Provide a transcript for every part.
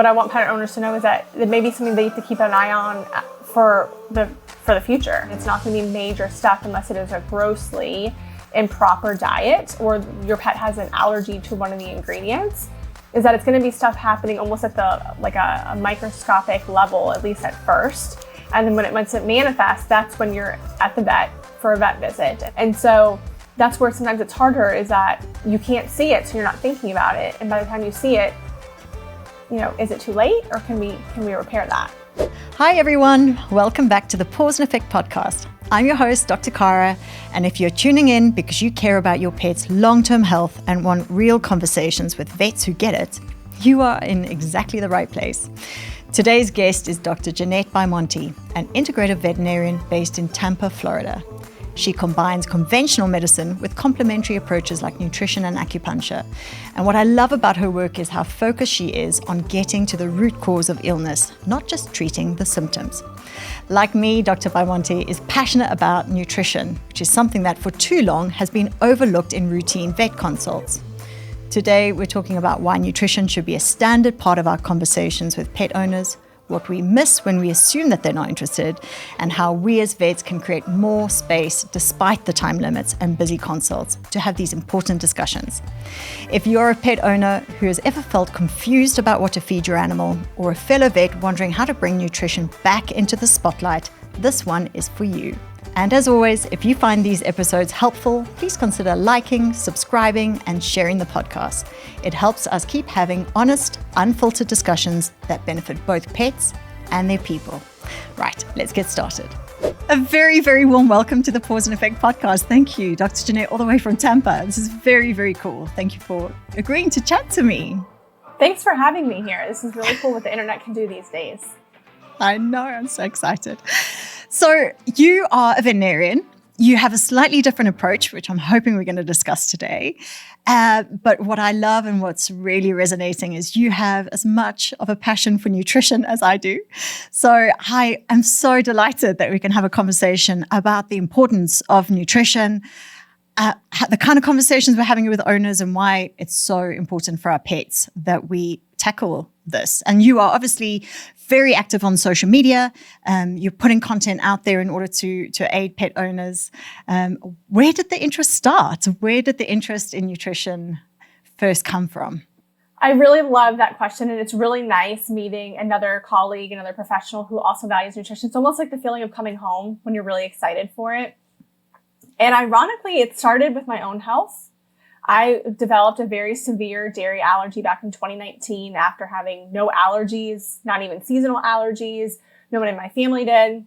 what I want pet owners to know is that it may be something they have to keep an eye on for the future. It's not going to be major stuff unless it is a grossly improper diet or your pet has an allergy to one of the ingredients. Is that it's going to be stuff happening almost at a microscopic level, at least at first. And then once it manifests, that's when you're at the vet for a vet visit. And so that's where sometimes it's harder, is that you can't see it, so you're not thinking about it. And by the time you see it, is it too late, or can we repair that? Hi everyone, welcome back to the Paws Effect Podcast. I'm your host, Dr. Cara, and if you're tuning in because you care about your pet's long-term health and want real conversations with vets who get it, you are in exactly the right place. Today's guest is Dr. Jeanette Bimonte, an integrative veterinarian based in Tampa, Florida. She combines conventional medicine with complementary approaches like nutrition and acupuncture. And what I love about her work is how focused she is on getting to the root cause of illness, not just treating the symptoms. Like me, Dr. Bimonte is passionate about nutrition, which is something that for too long has been overlooked in routine vet consults. Today, we're talking about why nutrition should be a standard part of our conversations with pet owners, what we miss when we assume that they're not interested, and how we as vets can create more space despite the time limits and busy consults to have these important discussions. If you're a pet owner who has ever felt confused about what to feed your animal, or a fellow vet wondering how to bring nutrition back into the spotlight, this one is for you. And as always, if you find these episodes helpful, please consider liking, subscribing, and sharing the podcast. It helps us keep having honest, unfiltered discussions that benefit both pets and their people. Right, let's get started. A very, very warm welcome to the Paws Effect Podcast. Thank you, Dr. Jeanette, all the way from Tampa. This is very, very cool. Thank you for agreeing to chat to me. Thanks for having me here. This is really cool what the internet can do these days. I know, I'm so excited. So you are a veterinarian. You have a slightly different approach, which I'm hoping we're going to discuss today. But what I love and what's really resonating is you have as much of a passion for nutrition as I do. So I am so delighted that we can have a conversation about the importance of nutrition, the kind of conversations we're having with owners, and why it's so important for our pets that we tackle this. And you are obviously very active on social media. You're putting content out there in order to aid pet owners. Where did the interest start? Where did the interest in nutrition first come from? I really love that question, and it's really nice meeting another colleague, another professional who also values nutrition. It's almost like the feeling of coming home when you're really excited for it. And ironically, it started with my own health. I developed a very severe dairy allergy back in 2019 after having no allergies, not even seasonal allergies. No one in my family did.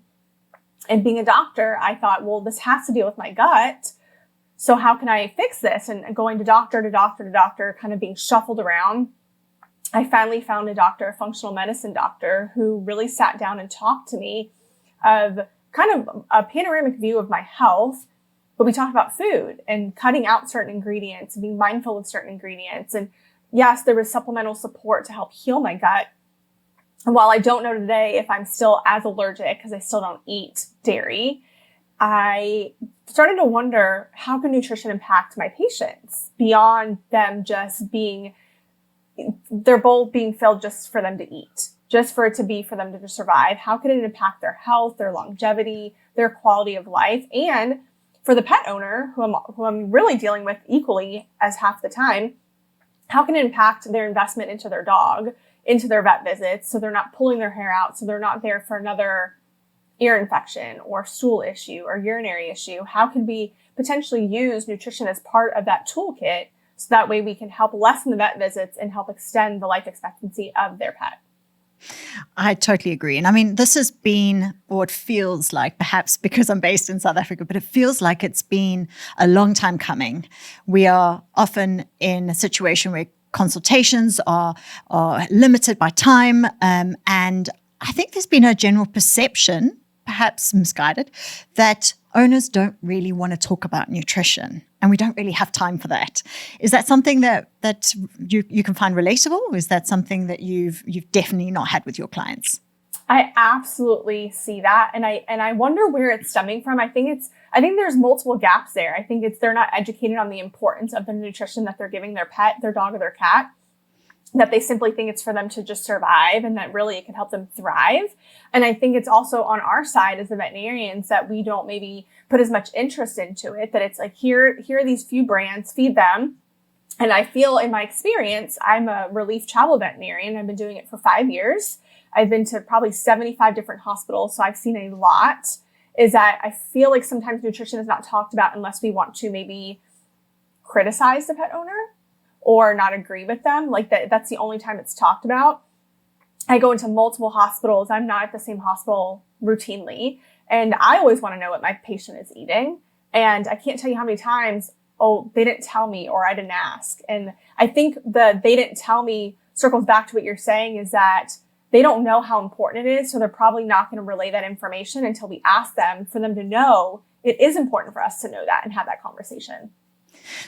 And being a doctor, I thought, well, this has to deal with my gut. So how can I fix this? And going to doctor, kind of being shuffled around. I finally found a doctor, a functional medicine doctor, who really sat down and talked to me of kind of a panoramic view of my health. But we talked about food and cutting out certain ingredients and being mindful of certain ingredients. And yes, there was supplemental support to help heal my gut. And while I don't know today if I'm still as allergic because I still don't eat dairy, I started to wonder, how can nutrition impact my patients beyond them just being, their bowl being filled just for them to eat, just for it to be for them to survive? How can it impact their health, their longevity, their quality of life? And for the pet owner, who I'm really dealing with equally as half the time, how can it impact their investment into their dog, into their vet visits, so they're not pulling their hair out, so they're not there for another ear infection or stool issue or urinary issue? How can we potentially use nutrition as part of that toolkit so that way we can help lessen the vet visits and help extend the life expectancy of their pet? I totally agree. And I mean, this has been, or it feels like, perhaps because I'm based in South Africa, but it feels like it's been a long time coming. We are often in a situation where consultations are limited by time. And I think there's been a general perception, perhaps misguided, that owners don't really want to talk about nutrition, and we don't really have time for that. Is that something that you can find relatable? Or is that something that you've definitely not had with your clients? I absolutely see that, and I wonder where it's stemming from. I think there's multiple gaps there. I think they're not educated on the importance of the nutrition that they're giving their pet, their dog, or their cat. that they simply think it's for them to just survive and that really it can help them thrive. And I think it's also on our side as the veterinarians that we don't maybe put as much interest into it, that it's like, here are these few brands, feed them. And I feel in my experience, I'm a relief travel veterinarian. I've been doing it for 5 years. I've been to probably 75 different hospitals. So I've seen a lot, is that I feel like sometimes nutrition is not talked about unless we want to maybe criticize the pet owner or not agree with them. Like that's the only time it's talked about. I go into multiple hospitals. I'm not at the same hospital routinely. And I always want to know what my patient is eating. And I can't tell you how many times, oh, they didn't tell me or I didn't ask. And I think the they didn't tell me circles back to what you're saying, is that they don't know how important it is. So they're probably not going to relay that information until we ask them, for them to know it is important for us to know that and have that conversation.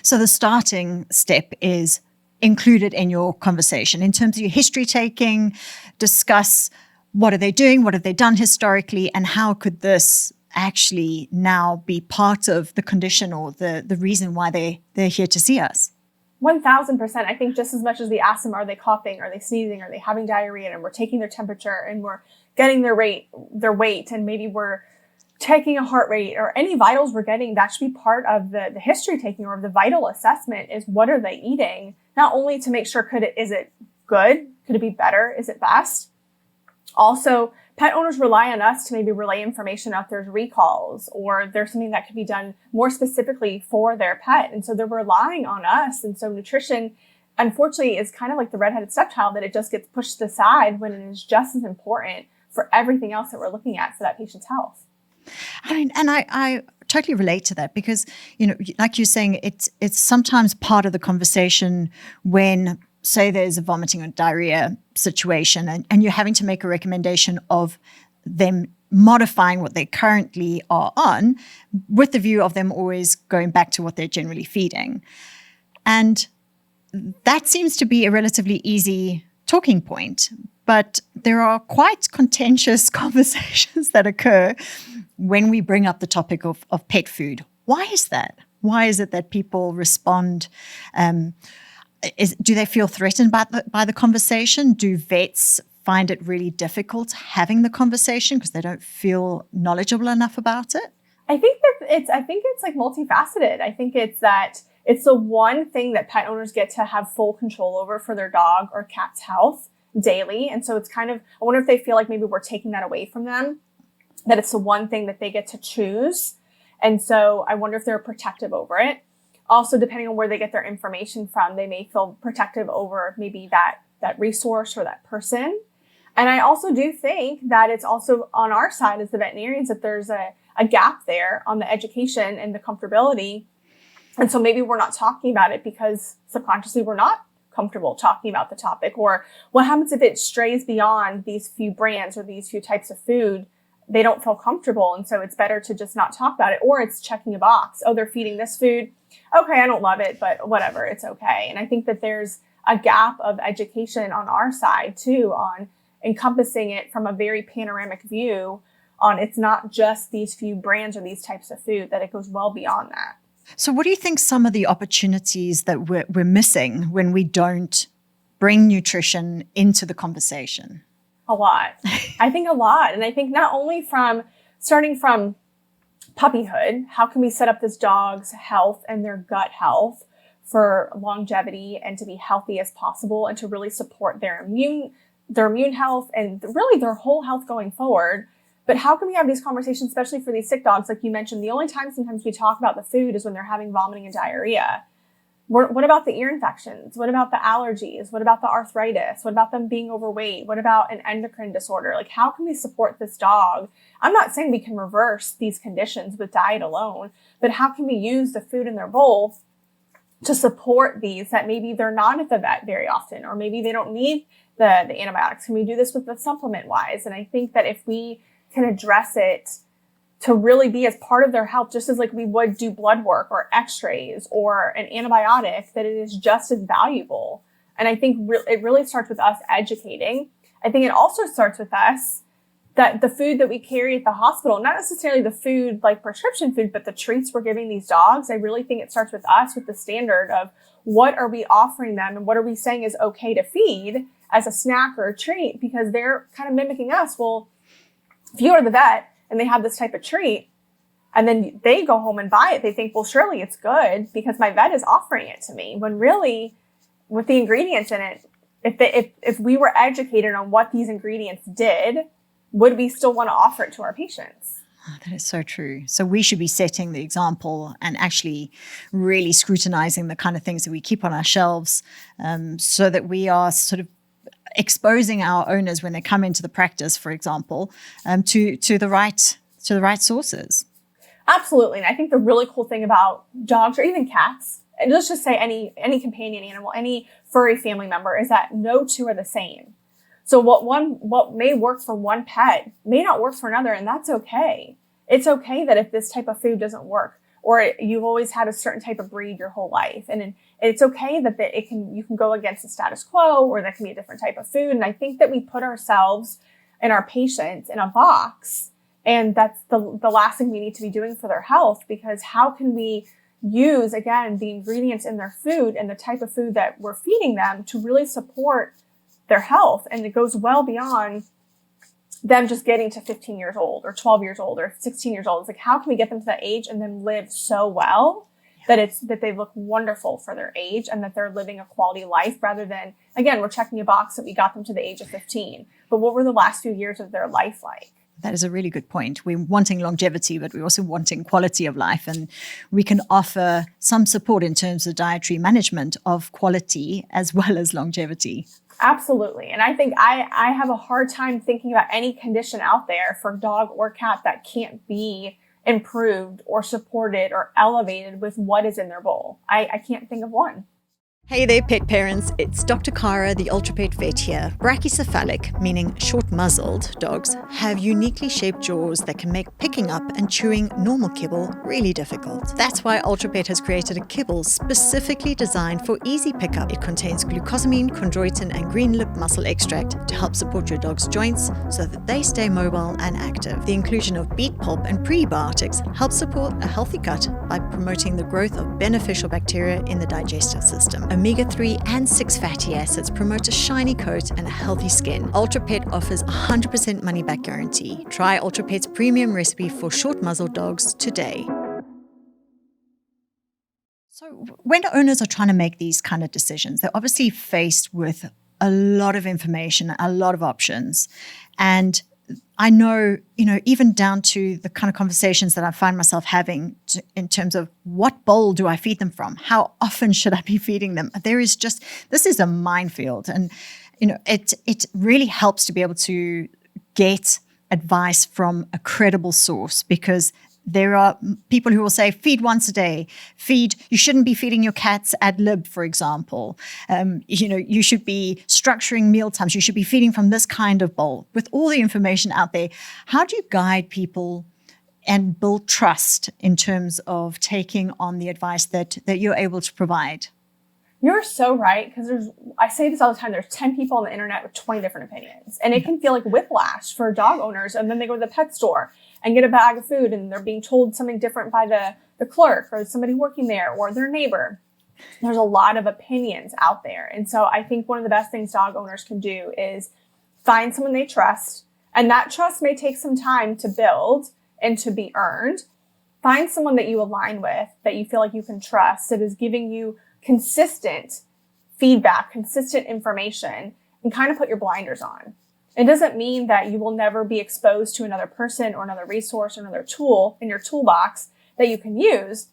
So the starting step is included in your conversation in terms of your history taking, discuss what are they doing, what have they done historically, and how could this actually now be part of the condition or the reason why they're here to see us. 1000%. I think just as much as we ask them, are they coughing? Are they sneezing? Are they having diarrhea? And we're taking their temperature and we're getting their weight, and maybe we're taking a heart rate or any vitals we're getting, that should be part of the history taking or the vital assessment, is what are they eating? Not only to make sure, is it good? Could it be better? Is it best? Also, pet owners rely on us to maybe relay information if there's recalls or there's something that could be done more specifically for their pet. And so they're relying on us. And so nutrition, unfortunately, is kind of like the redheaded stepchild, that it just gets pushed aside when it is just as important for everything else that we're looking at for that patient's health. I mean, and I totally relate to that because, like you're saying, it's sometimes part of the conversation when, say, there's a vomiting or diarrhea situation and you're having to make a recommendation of them modifying what they currently are on, with the view of them always going back to what they're generally feeding. And that seems to be a relatively easy talking point, but there are quite contentious conversations that occur when we bring up the topic of pet food. Why is that? Why is it that people respond? Do they feel threatened by the conversation? Do vets find it really difficult having the conversation because they don't feel knowledgeable enough about it? I think it's like multifaceted. I think it's that it's the one thing that pet owners get to have full control over for their dog or cat's health daily. And so it's kind of, I wonder if they feel like maybe we're taking that away from them, that it's the one thing that they get to choose. And so I wonder if they're protective over it. Also, depending on where they get their information from, they may feel protective over maybe that resource or that person. And I also do think that it's also on our side as the veterinarians that there's a gap there on the education and the comfortability. And so maybe we're not talking about it because subconsciously we're not comfortable talking about the topic. Or what happens if it strays beyond these few brands or these few types of food? They don't feel comfortable. And so it's better to just not talk about it. Or it's checking a box. Oh, they're feeding this food. Okay, I don't love it, but whatever, it's okay. And I think that there's a gap of education on our side too, on encompassing it from a very panoramic view on it's not just these few brands or these types of food, that it goes well beyond that. So what do you think some of the opportunities that we're missing when we don't bring nutrition into the conversation? A lot. I think a lot. And I think not only starting from puppyhood, how can we set up this dog's health and their gut health for longevity and to be healthy as possible and to really support their immune health and really their whole health going forward. But how can we have these conversations, especially for these sick dogs? Like you mentioned, the only time sometimes we talk about the food is when they're having vomiting and diarrhea. What about the ear infections? What about the allergies? What about the arthritis? What about them being overweight? What about an endocrine disorder? Like, how can we support this dog? I'm not saying we can reverse these conditions with diet alone, but how can we use the food in their bowl to support these that maybe they're not at the vet very often, or maybe they don't need the antibiotics? Can we do this with the supplement wise? And I think that if we can address it to really be as part of their health, just as like we would do blood work or x-rays or an antibiotic, that it is just as valuable. And I think it really starts with us educating. I think it also starts with us that the food that we carry at the hospital, not necessarily the food like prescription food, but the treats we're giving these dogs, I really think it starts with us with the standard of what are we offering them and what are we saying is okay to feed as a snack or a treat, because they're kind of mimicking us. Well, if you go to the vet and they have this type of treat and then they go home and buy it, they think, well, surely it's good because my vet is offering it to me, when really with the ingredients in it, if we were educated on what these ingredients did, would we still want to offer it to our patients? Oh, that is so true. So we should be setting the example and actually really scrutinizing the kind of things that we keep on our shelves, so that we are sort of exposing our owners when they come into the practice, for example, to the right sources. Absolutely. And I think the really cool thing about dogs or even cats, and let's just say any companion animal, any furry family member, is that no two are the same. So what may work for one pet may not work for another, and that's okay. It's okay that if this type of food doesn't work, or you've always had a certain type of breed your whole life, and it's okay that you can go against the status quo, or that can be a different type of food. And I think that we put ourselves and our patients in a box, and that's the last thing we need to be doing for their health, because how can we use, again, the ingredients in their food and the type of food that we're feeding them to really support their health? And it goes well beyond them just getting to 15 years old or 12 years old or 16 years old. It's like, how can we get them to that age and then live so well that they look wonderful for their age and that they're living a quality life, rather than, again, we're checking a box that we got them to the age of 15. But what were the last few years of their life like? That is a really good point. We're wanting longevity, but we're also wanting quality of life. And we can offer some support in terms of dietary management of quality as well as longevity. Absolutely. And I think I have a hard time thinking about any condition out there for dog or cat that can't be improved or supported or elevated with what is in their bowl. I can't think of one. Hey there, pet parents. It's Dr. Cara, the Ultrapet vet here. Brachycephalic, meaning short-muzzled dogs, have uniquely shaped jaws that can make picking up and chewing normal kibble really difficult. That's why Ultrapet has created a kibble specifically designed for easy pickup. It contains glucosamine, chondroitin, and green lip muscle extract to help support your dog's joints so that they stay mobile and active. The inclusion of beet pulp and prebiotics helps support a healthy gut by promoting the growth of beneficial bacteria in the digestive system. Omega-3 and 6 fatty acids promote a shiny coat and a healthy skin. Ultrapet offers a 100% money-back guarantee. Try Ultrapet's premium recipe for short-muzzled dogs today. So when owners are trying to make these kind of decisions, they're obviously faced with a lot of information, a lot of options. And I know, even down to the kind of conversations that I find myself having in terms of what bowl do I feed them from? How often should I be feeding them? This is a minefield. And, it really helps to be able to get advice from a credible source, because there are people who will say, feed once a day, you shouldn't be feeding your cats ad lib, for example. You should be structuring meal times. You should be feeding from this kind of bowl. With all the information out there, how do you guide people and build trust in terms of taking on the advice that you're able to provide? You're so right, because I say this all the time, there's 10 people on the internet with 20 different opinions. And it can feel like whiplash for dog owners. And then they go to the pet store and get a bag of food and they're being told something different by the clerk or somebody working there or their neighbor. There's a lot of opinions out there. And so I think one of the best things dog owners can do is find someone they trust. And that trust may take some time to build and to be earned. Find someone that you align with, that you feel like you can trust, that is giving you consistent feedback, consistent information, and kind of put your blinders on. It doesn't mean that you will never be exposed to another person or another resource or another tool in your toolbox that you can use.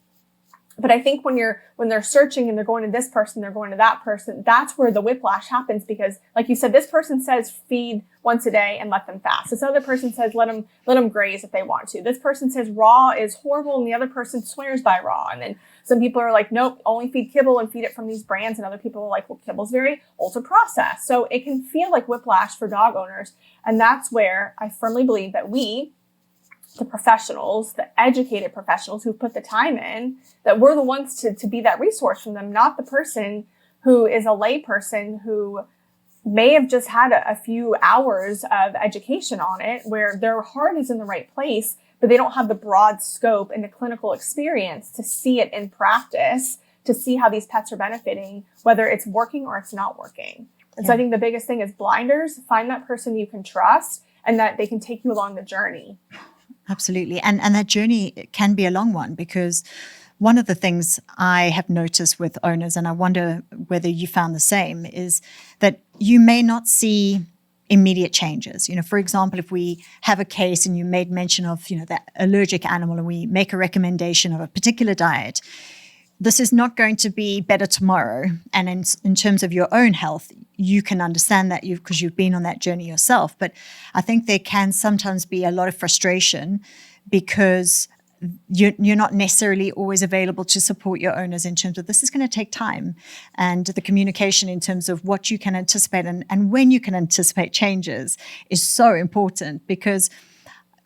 But I think when they're searching and they're going to this person, they're going to that person, that's where the whiplash happens, because like you said, this person says feed once a day and let them fast. This other person says let them graze if they want to. This person says raw is horrible and the other person swears by raw. And then some people are like, nope, only feed kibble and feed it from these brands. And other people are like, well, kibble's very ultra processed. So it can feel like whiplash for dog owners. And that's where I firmly believe that we, the professionals, the educated professionals who put the time in, that we're the ones to be that resource for them, not the person who is a lay person who may have just had a few hours of education on it, where their heart is in the right place, but they don't have the broad scope and the clinical experience to see it in practice, to see how these pets are benefiting, whether it's working or it's not working. And so I think the biggest thing is blinders. Find that person you can trust and that they can take you along the journey. Absolutely. And that journey can be a long one, because one of the things I have noticed with owners, and I wonder whether you found the same, is that you may not see immediate changes. For example, if we have a case and you made mention of, that allergic animal, and we make a recommendation of a particular diet, this is not going to be better tomorrow. And in terms of your own health, you can understand that because you've been on that journey yourself. But I think there can sometimes be a lot of frustration because you're not necessarily always available to support your owners in terms of this is going to take time, and the communication in terms of what you can anticipate and when you can anticipate changes is so important, because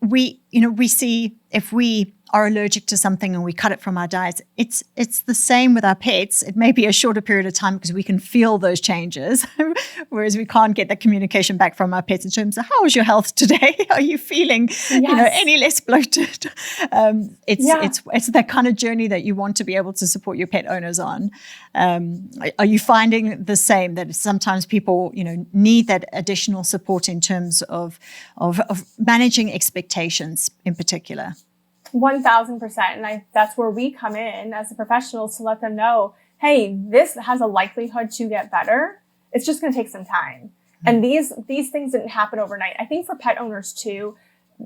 we see if we are allergic to something and we cut it from our diets, it's the same with our pets. It may be a shorter period of time because we can feel those changes, whereas we can't get that communication back from our pets in terms of how is your health today? Are you feeling any less bloated? It's that kind of journey that you want to be able to support your pet owners on. Are you finding the same, that sometimes people need that additional support in terms of managing expectations in particular? 1,000%. And that's where we come in as a professionals to let them know, hey, this has a likelihood to get better. It's just going to take some time. And these things didn't happen overnight. I think for pet owners too,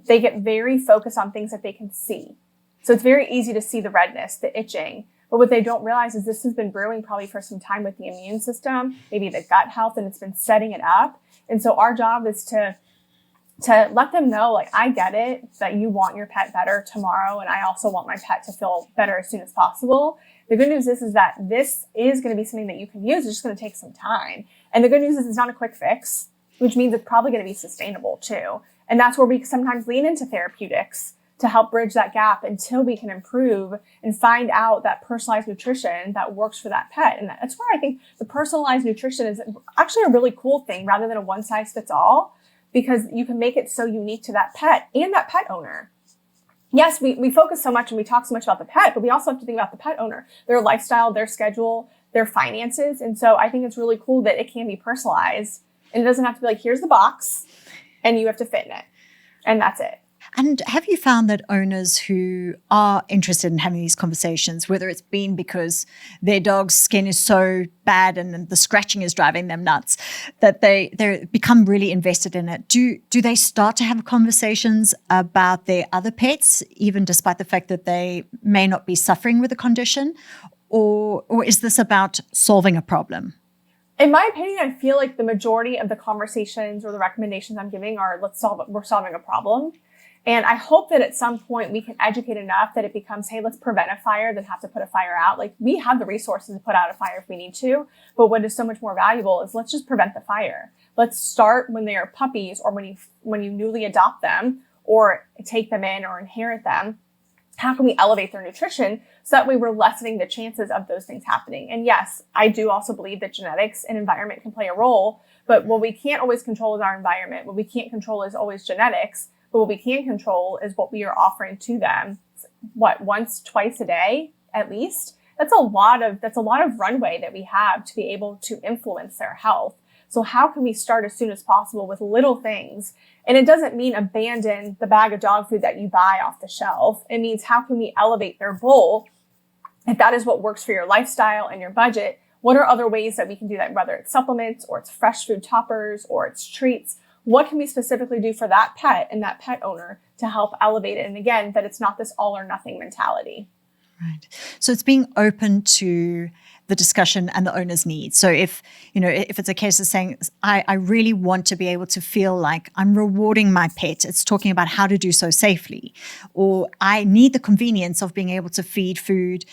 they get very focused on things that they can see. So it's very easy to see the redness, the itching. But what they don't realize is this has been brewing probably for some time with the immune system, maybe the gut health, and it's been setting it up. And so our job is to let them know, I get it that you want your pet better tomorrow, and I also want my pet to feel better as soon as possible. The good news is that this is going to be something that you can use. It's just going to take some time. And the good news is it's not a quick fix, which means it's probably going to be sustainable too. And that's where we sometimes lean into therapeutics to help bridge that gap until we can improve and find out that personalized nutrition that works for that pet. And that's where I think the personalized nutrition is actually a really cool thing rather than a one size fits all, because you can make it so unique to that pet and that pet owner. Yes, we focus so much and we talk so much about the pet, but we also have to think about the pet owner, their lifestyle, their schedule, their finances. And so I think it's really cool that it can be personalized, and it doesn't have to be here's the box and you have to fit in it. And that's it. And have you found that owners who are interested in having these conversations, whether it's been because their dog's skin is so bad and the scratching is driving them nuts, that they become really invested in it? Do they start to have conversations about their other pets, even despite the fact that they may not be suffering with a condition? Or is this about solving a problem? In my opinion, I feel like the majority of the conversations or the recommendations I'm giving are we're solving a problem. And I hope that at some point we can educate enough that it becomes, hey, let's prevent a fire than have to put a fire out. We have the resources to put out a fire if we need to, but what is so much more valuable is let's just prevent the fire. Let's start when they are puppies, or when you newly adopt them or take them in or inherit them. How can we elevate their nutrition so that way we're lessening the chances of those things happening? And yes, I do also believe that genetics and environment can play a role, but what we can't always control is our environment. What we can't control is always genetics. But what we can control is what we are offering to them. Once, twice a day, at least. That's a lot of runway that we have to be able to influence their health. So how can we start as soon as possible with little things? And it doesn't mean abandon the bag of dog food that you buy off the shelf. It means how can we elevate their bowl? If that is what works for your lifestyle and your budget, what are other ways that we can do that? Whether it's supplements or it's fresh food toppers or it's treats. What can we specifically do for that pet and that pet owner to help elevate it? And again, that it's not this all or nothing mentality. Right. So it's being open to the discussion and the owner's needs. So if it's a case of saying, I really want to be able to feel like I'm rewarding my pet, it's talking about how to do so safely. Or I need the convenience of being able to feed food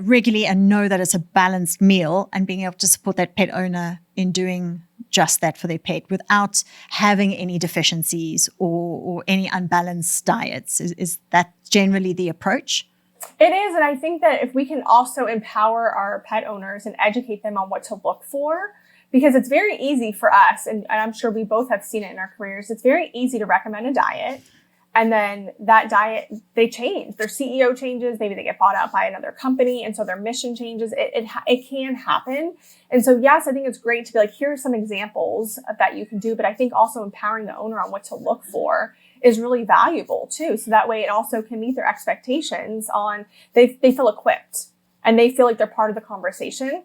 regularly and know that it's a balanced meal, and being able to support that pet owner in doing just that for their pet without having any deficiencies or any unbalanced diets. Is that generally the approach? It is. And I think that if we can also empower our pet owners and educate them on what to look for, because it's very easy for us, and I'm sure we both have seen it in our careers, it's very easy to recommend a diet. And then that diet, they change. Their CEO changes. Maybe they get bought out by another company. And so their mission changes. It can happen. And so, yes, I think it's great to be like, here are some examples that you can do. But I think also empowering the owner on what to look for is really valuable too. So that way it also can meet their expectations on, they feel equipped and they feel like they're part of the conversation.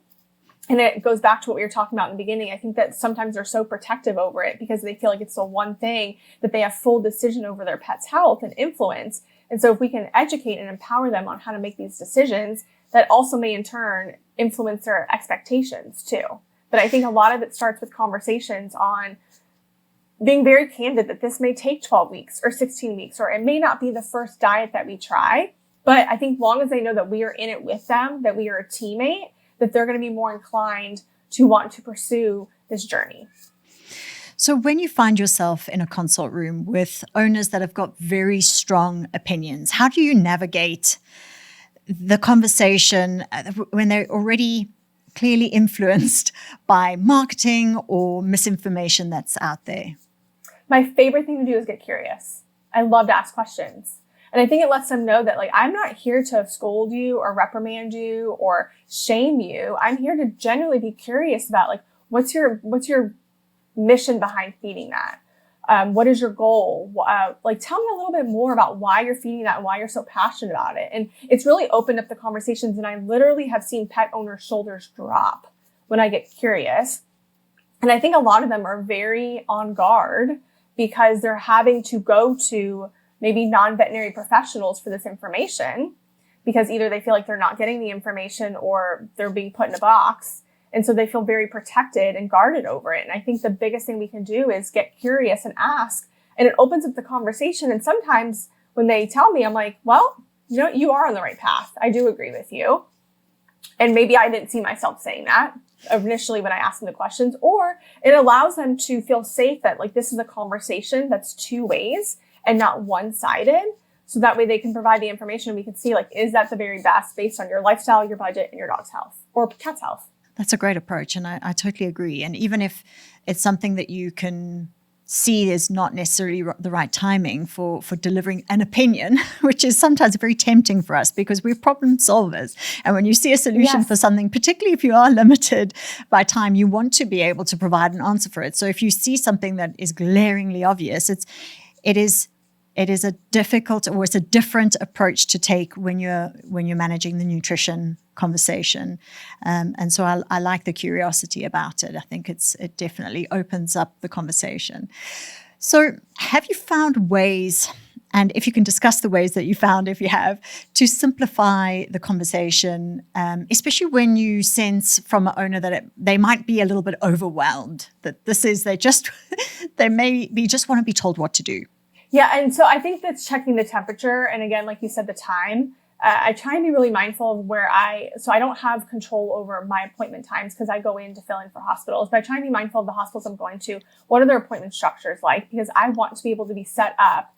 And it goes back to what we were talking about in the beginning. I think that sometimes they're so protective over it because they feel like it's the one thing that they have full decision over their pet's health and influence. And so if we can educate and empower them on how to make these decisions, that also may in turn influence their expectations too. But I think a lot of it starts with conversations on being very candid that this may take 12 weeks or 16 weeks, or it may not be the first diet that we try. But I think long as they know that we are in it with them, that we are a teammate, that they're going to be more inclined to want to pursue this journey. So when you find yourself in a consult room with owners that have got very strong opinions, how do you navigate the conversation when they're already clearly influenced by marketing or misinformation that's out there? My favorite thing to do is get curious. I love to ask questions. And I think it lets them know that, like, I'm not here to scold you or reprimand you or shame you. I'm here to genuinely be curious about, like, what's your mission behind feeding that? What is your goal? Like, tell me a little bit more about why you're feeding that and why you're so passionate about it. And it's really opened up the conversations. And I literally have seen pet owners' shoulders drop when I get curious. And I think a lot of them are very on guard because they're having to go to maybe non-veterinary professionals for this information because either they feel like they're not getting the information or they're being put in a box. And so they feel very protected and guarded over it. And I think the biggest thing we can do is get curious and ask, and it opens up the conversation. And sometimes when they tell me, I'm like, well, you are on the right path. I do agree with you. And maybe I didn't see myself saying that initially when I asked them the questions, or it allows them to feel safe that, like, this is a conversation that's two ways and not one-sided. So that way they can provide the information and we can see, like, is that the very best based on your lifestyle, your budget, and your dog's health or cat's health? That's a great approach. And I totally agree. And even if it's something that you can see is not necessarily the right timing for delivering an opinion, which is sometimes very tempting for us because we're problem solvers. And when you see a solution for something, particularly if you are limited by time, you want to be able to provide an answer for it. So if you see something that is glaringly obvious, it is a difficult, or it's a different approach to take when you're managing the nutrition conversation. And so I like the curiosity about it. I think it definitely opens up the conversation. So have you found ways, and if you can discuss the ways that you found, if you have, to simplify the conversation, especially when you sense from an owner that they might be a little bit overwhelmed, that they maybe just want to be told what to do? Yeah. And so I think that's checking the temperature. And again, like you said, the time. I try and be really mindful of so I don't have control over my appointment times because I go in to fill in for hospitals, but I try and be mindful of the hospitals I'm going to. What are their appointment structures like? Because I want to be able to be set up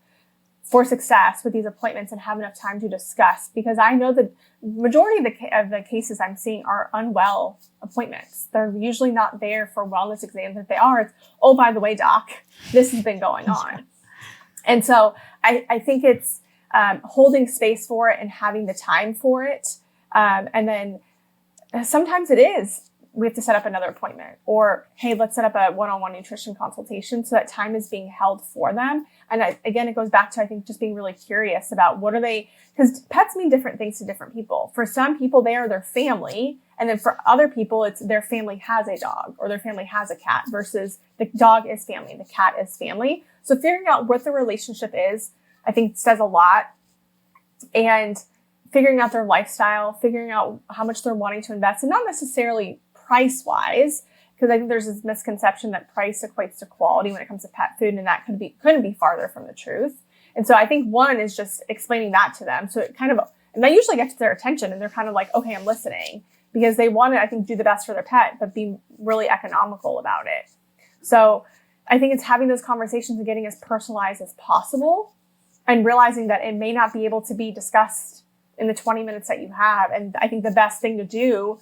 for success with these appointments and have enough time to discuss, because I know the majority of the cases I'm seeing are unwell appointments. They're usually not there for wellness exams. If they are, it's, oh, by the way, doc, this has been going on. And so I think it's holding space for it and having the time for it. And then sometimes it is, we have to set up another appointment, or, hey, let's set up a one-on-one nutrition consultation so that time is being held for them. And again, it goes back to, I think, just being really curious about what are they, because pets mean different things to different people. For some people, they are their family. And then for other people, it's their family has a dog or their family has a cat versus the dog is family, the cat is family. So figuring out what the relationship is, I think, says a lot. And figuring out their lifestyle, figuring out how much they're wanting to invest, and not necessarily price-wise, because I think there's this misconception that price equates to quality when it comes to pet food, and that couldn't be farther from the truth. And so I think one is just explaining that to them. So it and that usually gets their attention, and they're kind of like, okay, I'm listening, because they want to, I think, do the best for their pet, but be really economical about it. So I think it's having those conversations and getting as personalized as possible, and realizing that it may not be able to be discussed in the 20 minutes that you have. And I think the best thing to do,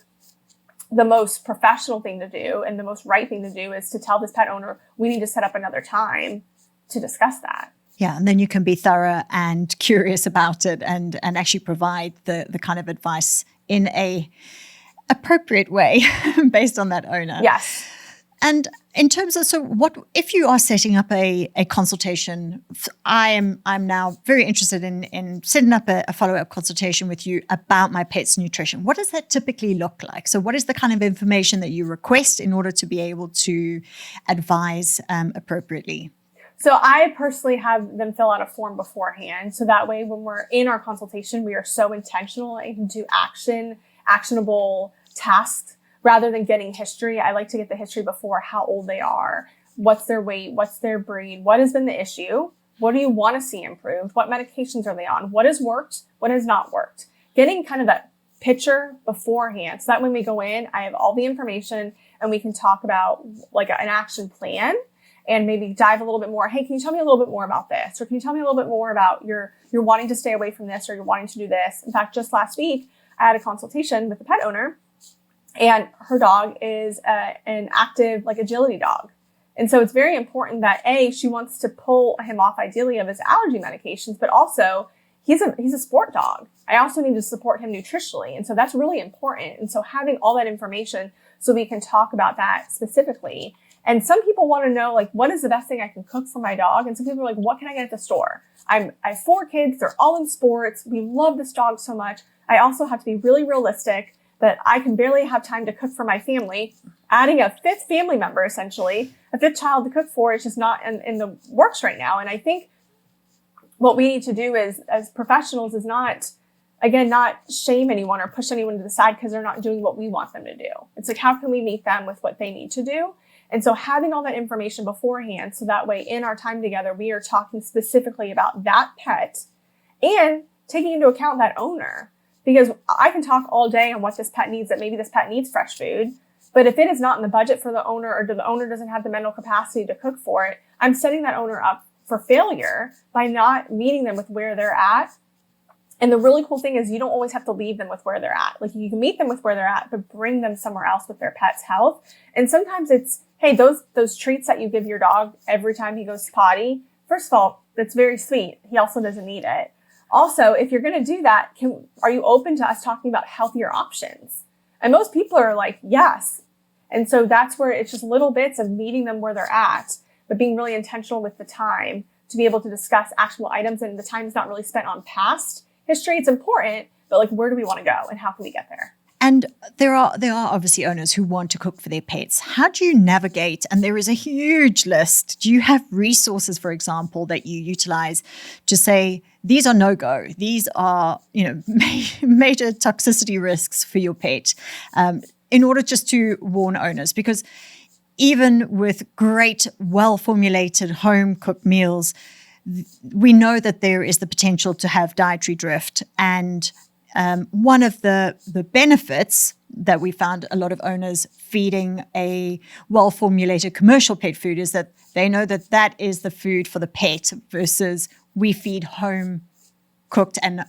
the most professional thing to do, and the most right thing to do is to tell this pet owner, we need to set up another time to discuss that. Yeah, and then you can be thorough and curious about it and actually provide the kind of advice in a appropriate way based on that owner. Yes. And in terms of, so what if you are setting up a consultation? I'm now very interested in setting up a follow-up consultation with you about my pet's nutrition. What does that typically look like? So what is the kind of information that you request in order to be able to advise appropriately? So I personally have them fill out a form beforehand. So that way, when we're in our consultation, we are so intentional and can do actionable tasks rather than getting history. I like to get the history before, how old they are, what's their weight, what's their breed, what has been the issue, what do you want to see improved, what medications are they on, what has worked, what has not worked. Getting kind of that picture beforehand. So that when we go in, I have all the information and we can talk about like an action plan. And maybe dive a little bit more. Hey, can you tell me a little bit more about this? Or can you tell me a little bit more about you're wanting to stay away from this or you're wanting to do this? In fact, just last week, I had a consultation with the pet owner and her dog is an active like agility dog. And so it's very important that she wants to pull him off ideally of his allergy medications, but also he's a sport dog. I also need to support him nutritionally. And so that's really important. And so having all that information so we can talk about that specifically. And some people want to know, like, what is the best thing I can cook for my dog? And some people are like, what can I get at the store? I have 4 kids. They're all in sports. We love this dog so much. I also have to be really realistic that I can barely have time to cook for my family. Adding a 5th family member, essentially, a 5th child to cook for is just not in the works right now. And I think what we need to do is, as professionals, is not shame anyone or push anyone to the side because they're not doing what we want them to do. It's like, how can we meet them with what they need to do? And so having all that information beforehand, so that way in our time together, we are talking specifically about that pet and taking into account that owner. Because I can talk all day on what this pet needs, that maybe this pet needs fresh food. But if it is not in the budget for the owner or the owner doesn't have the mental capacity to cook for it, I'm setting that owner up for failure by not meeting them with where they're at. And the really cool thing is you don't always have to leave them with where they're at. Like you can meet them with where they're at, but bring them somewhere else with their pet's health. And sometimes it's, hey, those treats that you give your dog every time he goes potty, first of all, that's very sweet. He also doesn't need it. Also, if you're going to do that, are you open to us talking about healthier options? And most people are like, yes. And so that's where it's just little bits of meeting them where they're at, but being really intentional with the time to be able to discuss actual items, and the time is not really spent on past history. It's important, but like, where do we want to go and how can we get there? And there are obviously owners who want to cook for their pets. How do you navigate? And there is a huge list. Do you have resources, for example, that you utilize to say, these are no-go. These are, major toxicity risks for your pet, in order just to warn owners? Because even with great, well-formulated home-cooked meals, we know that there is the potential to have dietary drift. And one of the benefits that we found a lot of owners feeding a well-formulated commercial pet food is that they know that that is the food for the pet versus we feed home-cooked and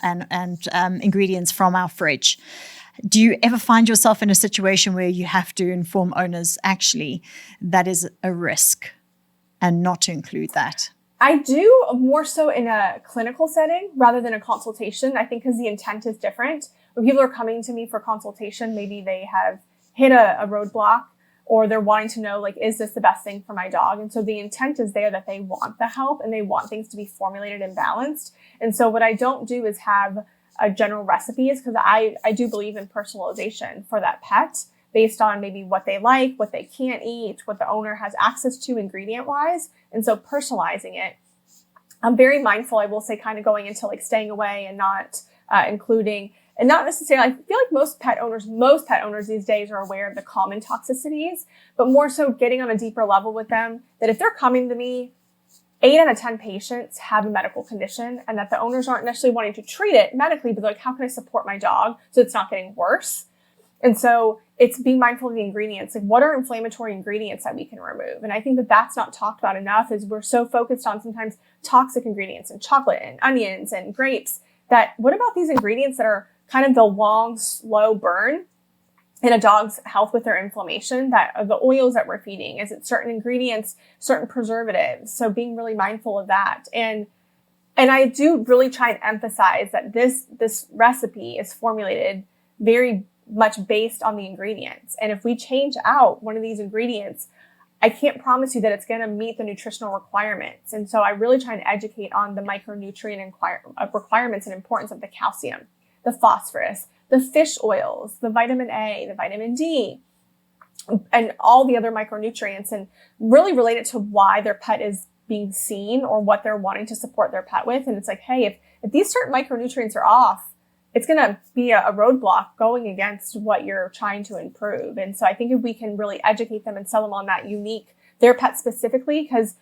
ingredients from our fridge. Do you ever find yourself in a situation where you have to inform owners, actually, that is a risk and not to include that? I do more so in a clinical setting rather than a consultation. I think because the intent is different. When people are coming to me for consultation, maybe they have hit a roadblock or they're wanting to know, like, is this the best thing for my dog? And so the intent is there that they want the help and they want things to be formulated and balanced. And so what I don't do is have a general recipes, because I do believe in personalization for that pet based on maybe what they like, what they can't eat, what the owner has access to ingredient-wise. And so personalizing it. I'm very mindful, I will say, kind of going into like staying away and not including, and not necessarily, I feel like most pet owners these days are aware of the common toxicities, but more so getting on a deeper level with them, that if they're coming to me, 8 out of 10 patients have a medical condition and that the owners aren't necessarily wanting to treat it medically, but like, how can I support my dog so it's not getting worse? And so it's being mindful of the ingredients. Like, what are inflammatory ingredients that we can remove? And I think that that's not talked about enough, is we're so focused on sometimes toxic ingredients and chocolate and onions and grapes, that what about these ingredients that are kind of the long, slow burn in a dog's health with their inflammation, that are the oils that we're feeding? Is it certain ingredients, certain preservatives? So being really mindful of that. And And I do really try and emphasize that this recipe is formulated very much based on the ingredients. And if we change out one of these ingredients, I can't promise you that it's going to meet the nutritional requirements. And so I really try and educate on the micronutrient requirements and importance of the calcium, the phosphorus, the fish oils, the vitamin A, the vitamin D, and all the other micronutrients, and really relate it to why their pet is being seen or what they're wanting to support their pet with. And it's like, hey, if these certain micronutrients are off, it's going to be a roadblock going against what you're trying to improve. And so I think if we can really educate them and sell them on that unique, their pet specifically, because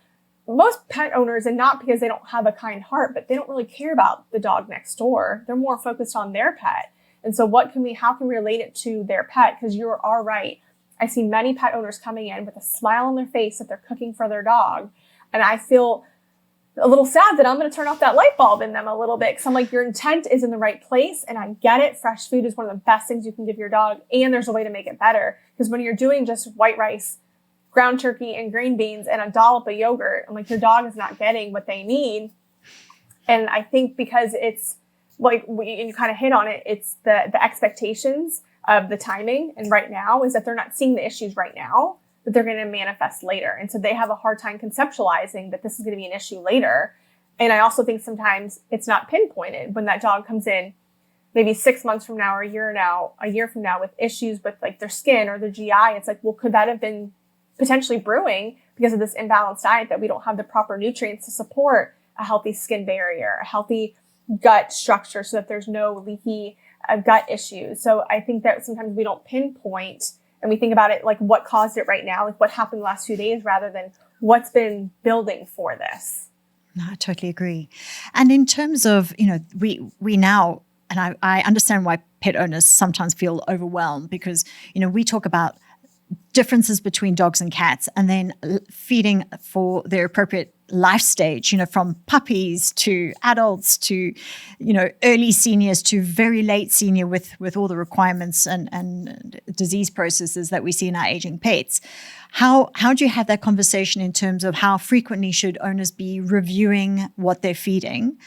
most pet owners, and not because they don't have a kind heart, but they don't really care about the dog next door. They're more focused on their pet. And so how can we relate it to their pet? Because you are right. I see many pet owners coming in with a smile on their face that they're cooking for their dog. And I feel a little sad that I'm going to turn off that light bulb in them a little bit, because I'm like, your intent is in the right place. And I get it. Fresh food is one of the best things you can give your dog. And there's a way to make it better. Because when you're doing just white rice, ground turkey, and green beans and a dollop of yogurt, I'm like, your dog is not getting what they need. And I think because it's like, you kind of hit on it, it's the expectations of the timing. And right now is that they're not seeing the issues right now, but they're going to manifest later. And so they have a hard time conceptualizing that this is going to be an issue later. And I also think sometimes it's not pinpointed when that dog comes in maybe 6 months from now or a year from now with issues with like their skin or their GI. It's like, well, could that have been potentially brewing because of this imbalanced diet, that we don't have the proper nutrients to support a healthy skin barrier, a healthy gut structure, so that there's no leaky gut issues. So I think that sometimes we don't pinpoint, and we think about it like what caused it right now, like what happened the last few days, rather than what's been building for this. No, I totally agree. And in terms of, we now, and I understand why pet owners sometimes feel overwhelmed, because, we talk about differences between dogs and cats, and then feeding for their appropriate life stage, from puppies to adults to, early seniors to very late senior with all the requirements and disease processes that we see in our aging pets. How do you have that conversation in terms of how frequently should owners be reviewing what they're feeding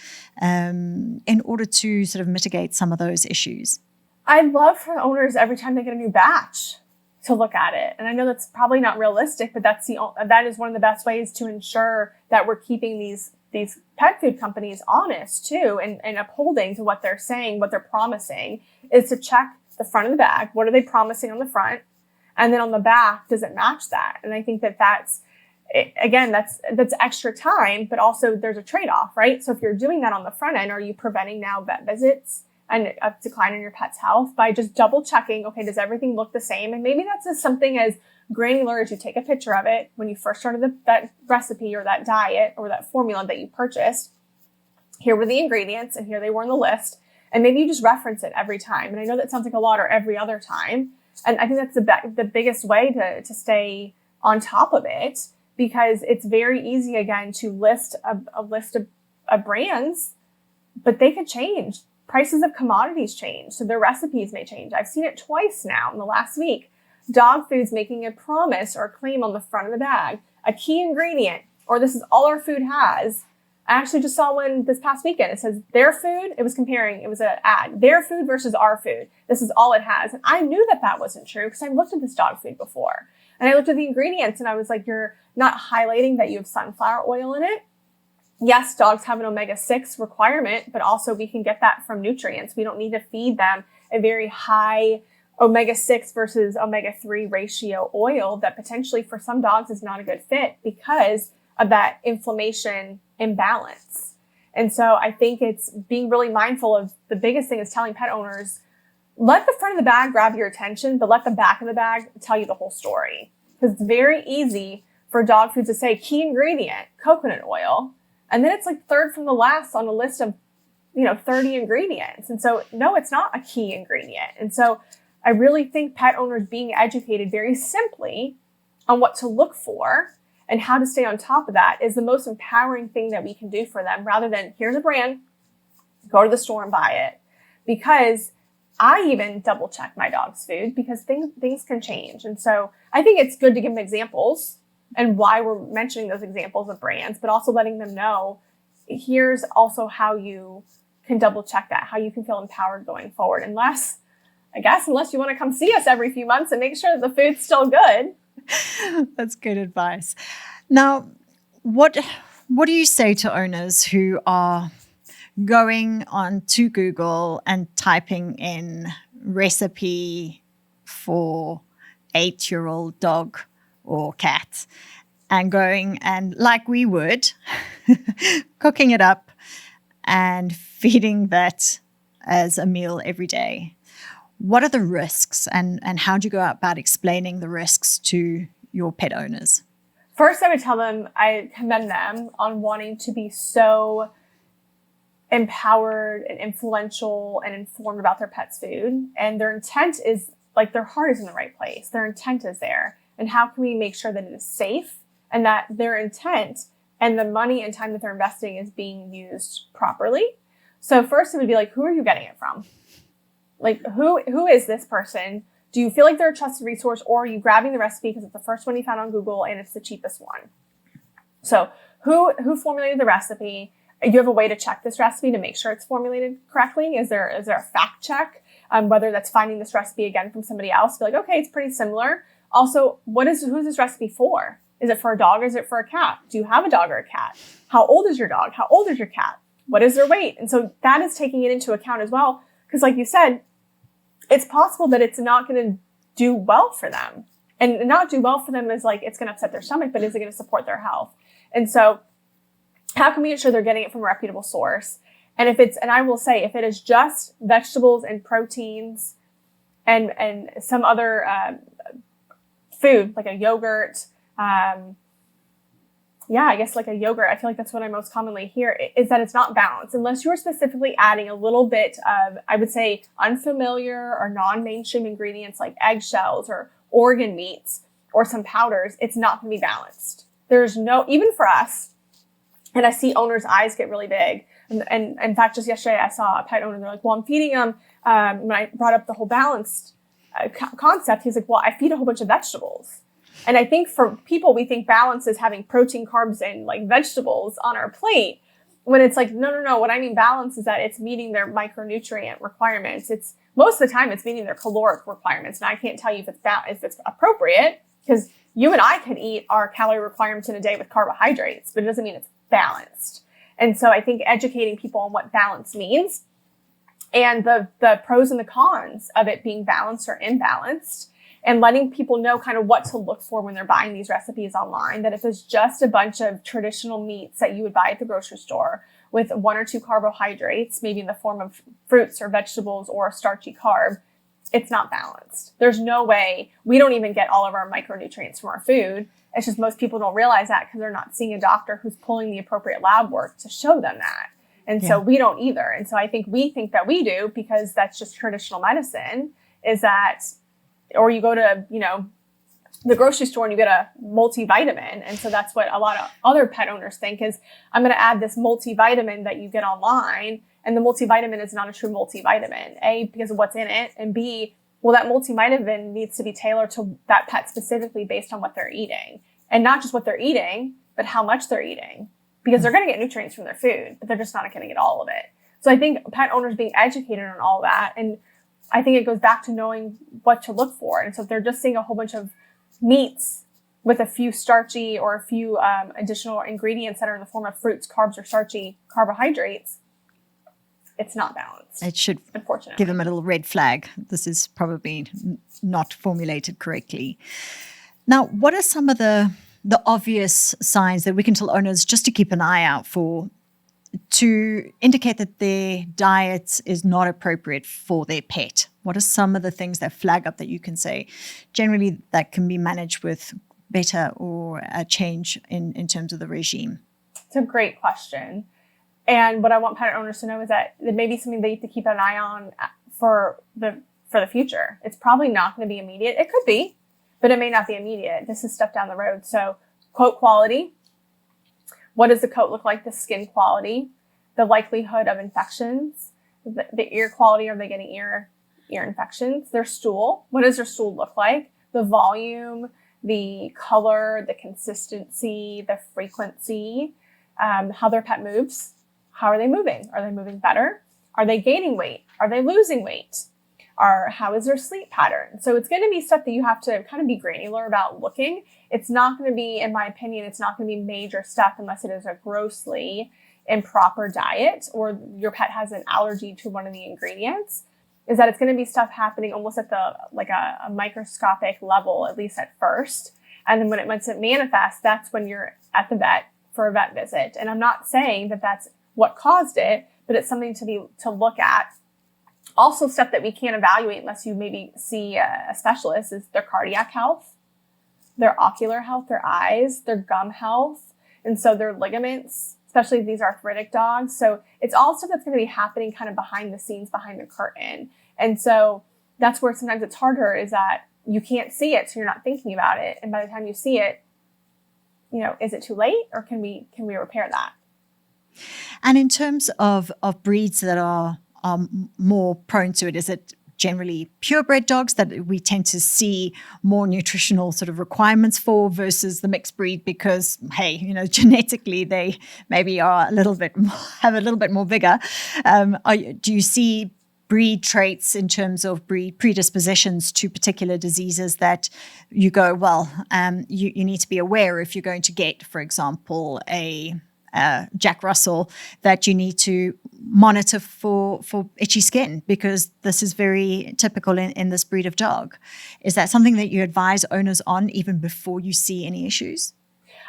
in order to sort of mitigate some of those issues? I'd love for owners every time they get a new batch to look at it. And I know that's probably not realistic, but that is one of the best ways to ensure that we're keeping these pet food companies honest too, and upholding to what they're saying, what they're promising, is to check the front of the bag. What are they promising on the front? And then on the back, does it match that? And I think that's extra time, but also there's a trade-off, right? So if you're doing that on the front end, are you preventing now vet visits and a decline in your pet's health by just double checking, okay, does everything look the same? And maybe that's just something as granular as you take a picture of it when you first started that recipe or that diet or that formula that you purchased. Here were the ingredients and here they were on the list. And maybe you just reference it every time. And I know that sounds like a lot, or every other time. And I think that's the biggest way to stay on top of it, because it's very easy, again, to list a list of brands, but they could change. Prices of commodities change, so their recipes may change. I've seen it twice now in the last week. Dog food's making a promise or a claim on the front of the bag, a key ingredient, or this is all our food has. I actually just saw one this past weekend. It says their food, it was an ad, their food versus our food. This is all it has. And I knew that wasn't true because I've looked at this dog food before. And I looked at the ingredients and I was like, you're not highlighting that you have sunflower oil in it. Yes, dogs have an omega-6 requirement, but also we can get that from nutrients. We don't need to feed them a very high omega-6 versus omega-3 ratio oil that potentially for some dogs is not a good fit because of that inflammation imbalance. And so I think it's being really mindful of the biggest thing is telling pet owners, let the front of the bag grab your attention, but let the back of the bag tell you the whole story. Because it's very easy for dog food to say key ingredient, coconut oil. And then it's like third from the last on a list of, 30 ingredients. And so, no, it's not a key ingredient. And so I really think pet owners being educated very simply on what to look for and how to stay on top of that is the most empowering thing that we can do for them, rather than here's a brand, go to the store and buy it. Because I even double check my dog's food because things can change. And so I think it's good to give them examples and why we're mentioning those examples of brands, but also letting them know here's also how you can double check that, how you can feel empowered going forward. Unless you want to come see us every few months and make sure that the food's still good. That's good advice. Now, what do you say to owners who are going on to Google and typing in recipe for 8-year-old dog or cat and going and, like we would, cooking it up and feeding that as a meal every day? What are the risks, and how do you go about explaining the risks to your pet owners? First, I commend them on wanting to be so empowered and influential and informed about their pet's food. And their intent is, like, their heart is in the right place. Their intent is there. And how can we make sure that it is safe and that their intent and the money and time that they're investing is being used properly? So first, it would be like, who are you getting it from? Like, who is this person? Do you feel like they're a trusted resource, or are you grabbing the recipe because it's the first one you found on Google and it's the cheapest one? So who formulated the recipe? You have a way to check this recipe to make sure it's formulated correctly. Is there a fact check? Whether that's finding this recipe again from somebody else, be like, okay, it's pretty similar. Also, who's this recipe for? Is it for a dog or is it for a cat? Do you have a dog or a cat? How old is your dog? How old is your cat? What is their weight? And so that is taking it into account as well. Because like you said, it's possible that it's not going to do well for them. And not do well for them is like, it's going to upset their stomach, but is it going to support their health? And so how can we ensure they're getting it from a reputable source? And I will say, if it is just vegetables and proteins and some other food, like a yogurt, I guess like a yogurt, I feel like that's what I most commonly hear, is that it's not balanced. Unless you're specifically adding a little bit of, I would say, unfamiliar or non-mainstream ingredients like eggshells or organ meats or some powders, it's not going to be balanced. There's no, even for us, and I see owners' eyes get really big. And in fact, just yesterday, I saw a pet owner, they're like, well, I'm feeding them, when I brought up the whole balanced concept, he's like, well, I feed a whole bunch of vegetables. And I think for people, we think balance is having protein, carbs, and like vegetables on our plate. When it's like, no. What I mean balance is that it's meeting their micronutrient requirements. It's most of the time it's meeting their caloric requirements. And I can't tell you if it's appropriate, because you and I could eat our calorie requirements in a day with carbohydrates, but it doesn't mean it's balanced. And so I think educating people on what balance means and the pros and the cons of it being balanced or imbalanced, and letting people know kind of what to look for when they're buying these recipes online. That if it's just a bunch of traditional meats that you would buy at the grocery store with 1 or 2 carbohydrates, maybe in the form of fruits or vegetables or a starchy carb, it's not balanced. There's no way. We don't even get all of our micronutrients from our food. It's just most people don't realize that because they're not seeing a doctor who's pulling the appropriate lab work to show them that. And so we don't either. And so I think we think that we do because that's just traditional medicine, is that, or you go to, the grocery store and you get a multivitamin. And so that's what a lot of other pet owners think is, I'm going to add this multivitamin that you get online. And the multivitamin is not a true multivitamin. A, because of what's in it. And B, well, that multivitamin needs to be tailored to that pet specifically based on what they're eating. And not just what they're eating, but how much they're eating. Because they're going to get nutrients from their food, but they're just not going to get all of it. So I think pet owners being educated on all that, and I think it goes back to knowing what to look for. And so if they're just seeing a whole bunch of meats with a few starchy or a few additional ingredients that are in the form of fruits, carbs, or starchy carbohydrates, it's not balanced. It should unfortunately give them a little red flag. This is probably not formulated correctly. Now, what are some of the obvious signs that we can tell owners just to keep an eye out for to indicate that their diet is not appropriate for their pet? What are some of the things that flag up that you can say generally that can be managed with better or a change in terms of the regime? It's a great question. And what I want pet owners to know is that it may be something they have to keep an eye on for the future. It's probably not going to be immediate. It could be, but it may not be immediate. This is stuff down the road. So coat quality. What does the coat look like? The skin quality, the likelihood of infections, the ear quality. Are they getting ear infections? Their stool. What does their stool look like? The volume, the color, the consistency, the frequency, how their pet moves. how are they moving? Are they moving better? Are they gaining weight? Are they losing weight? How is their sleep pattern? So it's going to be stuff that you have to kind of be granular about looking. It's not going to be, in my opinion, it's not going to be major stuff unless it is a grossly improper diet or your pet has an allergy to one of the ingredients, is that it's going to be stuff happening almost at the, like a microscopic level, at least at first. And then once it manifests, that's when you're at the vet for a vet visit. And I'm not saying that that's what caused it, but it's something to look at. Also, stuff that we can't evaluate unless you maybe see a specialist is their cardiac health, their ocular health, their eyes, their gum health, and so their ligaments, especially these arthritic dogs. So it's all stuff that's going to be happening kind of behind the scenes, behind the curtain. And so that's where sometimes it's harder, is that you can't see it, so you're not thinking about it. And by the time you see it, is it too late, or can we repair that? And in terms of breeds that are more prone to it, is it generally purebred dogs that we tend to see more nutritional sort of requirements for versus the mixed breed because, hey, genetically they maybe are have a little bit more vigor? Do you see breed traits in terms of breed predispositions to particular diseases that you go, well, you need to be aware if you're going to get, for example, a Jack Russell, that you need to monitor for itchy skin because this is very typical in this breed of dog? Is that something that you advise owners on even before you see any issues?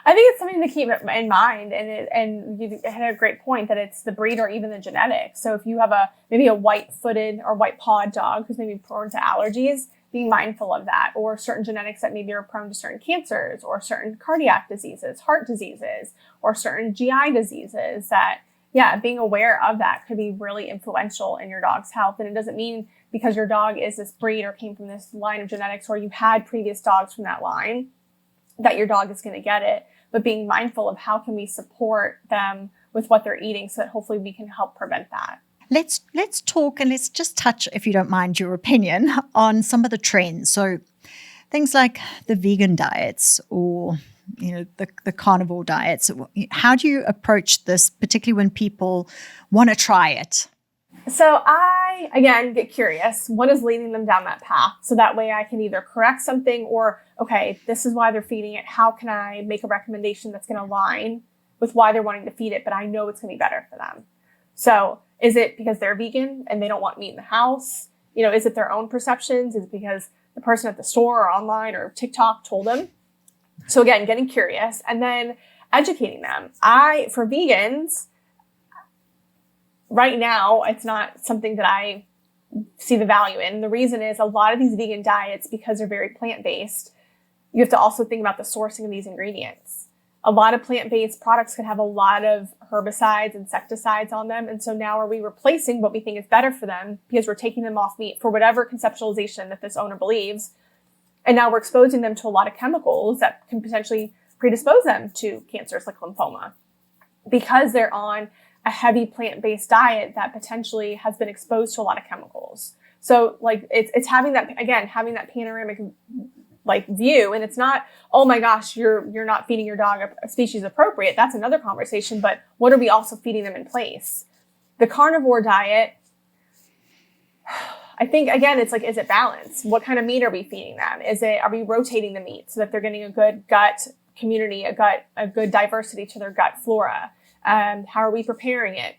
I think it's something to keep in mind, and you had a great point that it's the breed or even the genetics. So if you have maybe a white-footed or white-pawed dog who's maybe prone to allergies, being mindful of that, or certain genetics that maybe are prone to certain cancers or certain cardiac diseases, heart diseases, or certain GI diseases, that, being aware of that could be really influential in your dog's health. And it doesn't mean because your dog is this breed or came from this line of genetics or you've had previous dogs from that line that your dog is going to get it, but being mindful of how can we support them with what they're eating so that hopefully we can help prevent that. Let's talk and let's just touch, if you don't mind your opinion, on some of the trends. So things like the vegan diets or the carnivore diets. How do you approach this, particularly when people want to try it? So I, again, get curious. What is leading them down that path? So that way I can either correct something or, okay, this is why they're feeding it. How can I make a recommendation that's going to align with why they're wanting to feed it, but I know it's going to be better for them? So is it because they're vegan and they don't want meat in the house? Is it their own perceptions? Is it because the person at the store or online or TikTok told them? So again, getting curious and then educating them. For vegans, right now, it's not something that I see the value in. The reason is a lot of these vegan diets, because they're very plant-based, you have to also think about the sourcing of these ingredients. A lot of plant-based products could have a lot of herbicides, insecticides on them. And so now are we replacing what we think is better for them because we're taking them off meat for whatever conceptualization that this owner believes. And now we're exposing them to a lot of chemicals that can potentially predispose them to cancers like lymphoma because they're on a heavy plant-based diet that potentially has been exposed to a lot of chemicals. So it's having that panoramic view, and it's not, oh my gosh, you're not feeding your dog a species appropriate. That's another conversation, but what are we also feeding them in place? The carnivore diet, I think, again, it's is it balanced? What kind of meat are we feeding them? Are we rotating the meat so that they're getting a good gut community, a good diversity to their gut flora? How are we preparing it?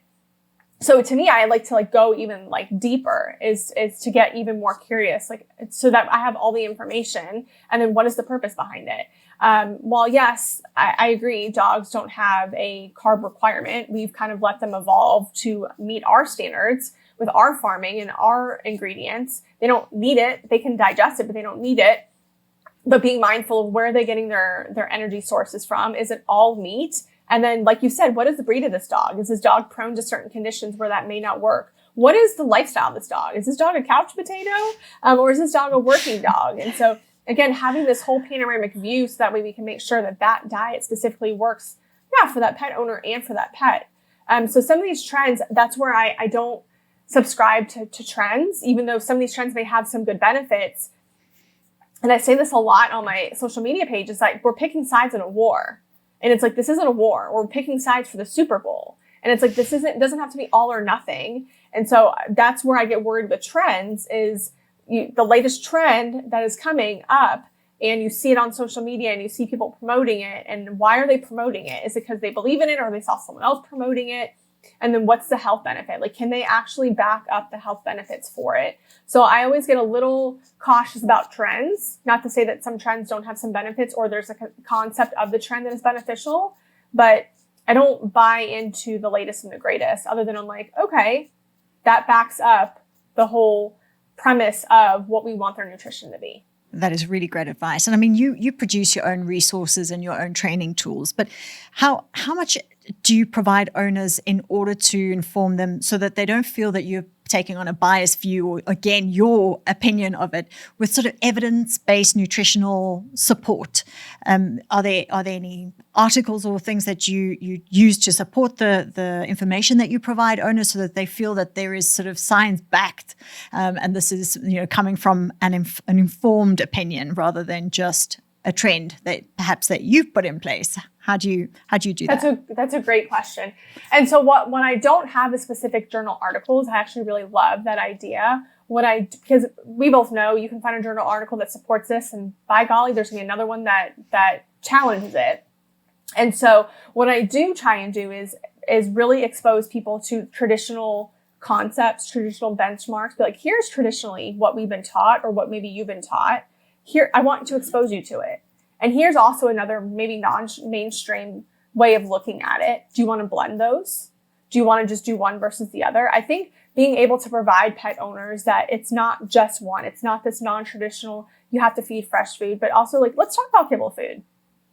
So to me, I like to go even deeper is to get even more curious, so that I have all the information and then what is the purpose behind it? While yes, I agree, dogs don't have a carb requirement. We've kind of let them evolve to meet our standards with our farming and our ingredients. They don't need it. They can digest it, but they don't need it. But being mindful of where are they getting their energy sources from? Is it all meat? And then, like you said, what is the breed of this dog? Is this dog prone to certain conditions where that may not work? What is the lifestyle of this dog? Is this dog a couch potato? Or is this dog a working dog? And so, again, having this whole panoramic view so that way we can make sure that diet specifically works, for that pet owner and for that pet. So some of these trends, that's where I don't subscribe to trends, even though some of these trends may have some good benefits. And I say this a lot on my social media pages, we're picking sides in a war. And it's this isn't a war. We're picking sides for the Super Bowl. And it's like, doesn't have to be all or nothing. And so that's where I get worried with trends is the latest trend that is coming up, and you see it on social media and you see people promoting it. And why are they promoting it? Is it because they believe in it, or they saw someone else promoting it? And then what's the health benefit? Like, can they actually back up the health benefits for it? So I always get a little cautious about trends, not to say that some trends don't have some benefits or there's a concept of the trend that is beneficial, but I don't buy into the latest and the greatest, other than I'm like, okay, that backs up the whole premise of what we want their nutrition to be. That is really great advice. And I mean, you produce your own resources and your own training tools, but how much do you provide owners in order to inform them so that they don't feel that you're taking on a biased view, or again, your opinion of it, with sort of evidence-based nutritional support? Are there any articles or things that you use to support the information that you provide owners, so that they feel that there is sort of science-backed, and this is coming from an informed opinion rather than just a trend that perhaps that you've put in place? How do you do that? That's a great question. And so when I don't have the specific journal articles, I actually really love that idea. Because we both know you can find a journal article that supports this, and by golly, there's gonna be another one that challenges it. And so what I do try and do is really expose people to traditional concepts, traditional benchmarks. Be like, here's traditionally what we've been taught, or what maybe you've been taught. Here, I want to expose you to it. And here's also another maybe non-mainstream way of looking at it. Do you want to blend those? Do you want to just do one versus the other? I think being able to provide pet owners that it's not just one. It's not this non-traditional, you have to feed fresh food, but also like, let's talk about kibble food.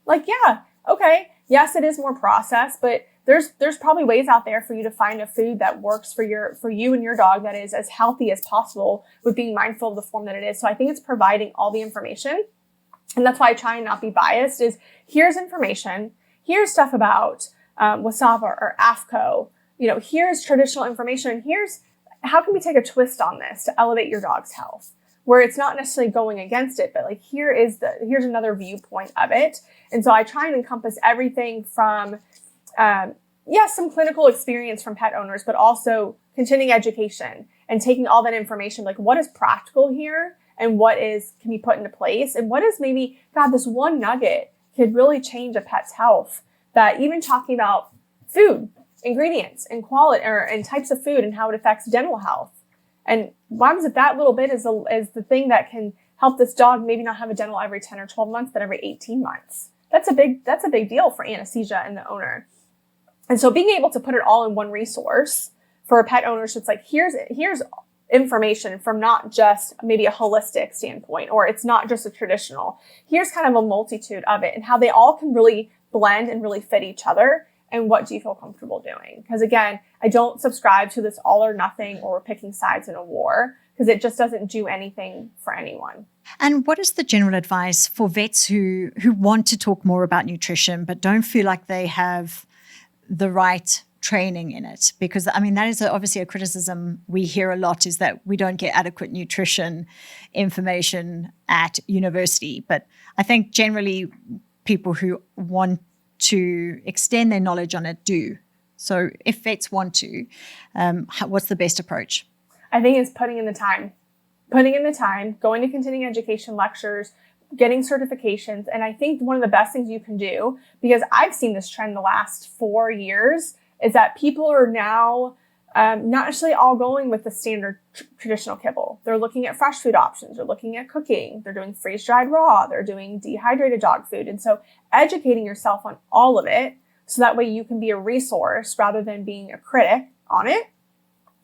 Like, yeah, okay. Yes, it is more processed, but there's probably ways out there for you to find a food that works for you and your dog that is as healthy as possible, with being mindful of the form that it is. So I think it's providing all the information. And that's why I try and not be biased, is here's information, here's stuff about WASAVA or AFCO, here's traditional information, and here's how can we take a twist on this to elevate your dog's health, where it's not necessarily going against it, but like here's another viewpoint of it. And so I try and encompass everything from some clinical experience from pet owners, but also continuing education and taking all that information, like what is practical here and what can be put into place, and what is maybe, this one nugget could really change a pet's health. That even talking about food, ingredients, and quality, and types of food, and how it affects dental health. And what happens if that little bit is the thing that can help this dog maybe not have a dental every 10 or 12 months, but every 18 months. That's a big deal for anesthesia and the owner. And so being able to put it all in one resource for a pet owner, so it's like, here's information from not just maybe a holistic standpoint, or it's not just a traditional. Here's kind of a multitude of it, and how they all can really blend and really fit each other. And what do you feel comfortable doing? Because again, I don't subscribe to this all or nothing, or we're picking sides in a war, because it just doesn't do anything for anyone. And what is the general advice for vets who want to talk more about nutrition but don't feel like they have the right training in it? Because I mean, that is obviously a criticism we hear a lot, is that we don't get adequate nutrition information at university. But I think generally people who want to extend their knowledge on it do. So if vets want to, what's the best approach? I think it's putting in the time, going to continuing education lectures, getting certifications. And I think one of the best things you can do, because I've seen this trend the last 4 years, is that people are now not necessarily all going with the standard traditional kibble. They're looking at fresh food options. They're looking at cooking. They're doing freeze-dried raw. They're doing dehydrated dog food. And so educating yourself on all of it, so that way you can be a resource rather than being a critic on it.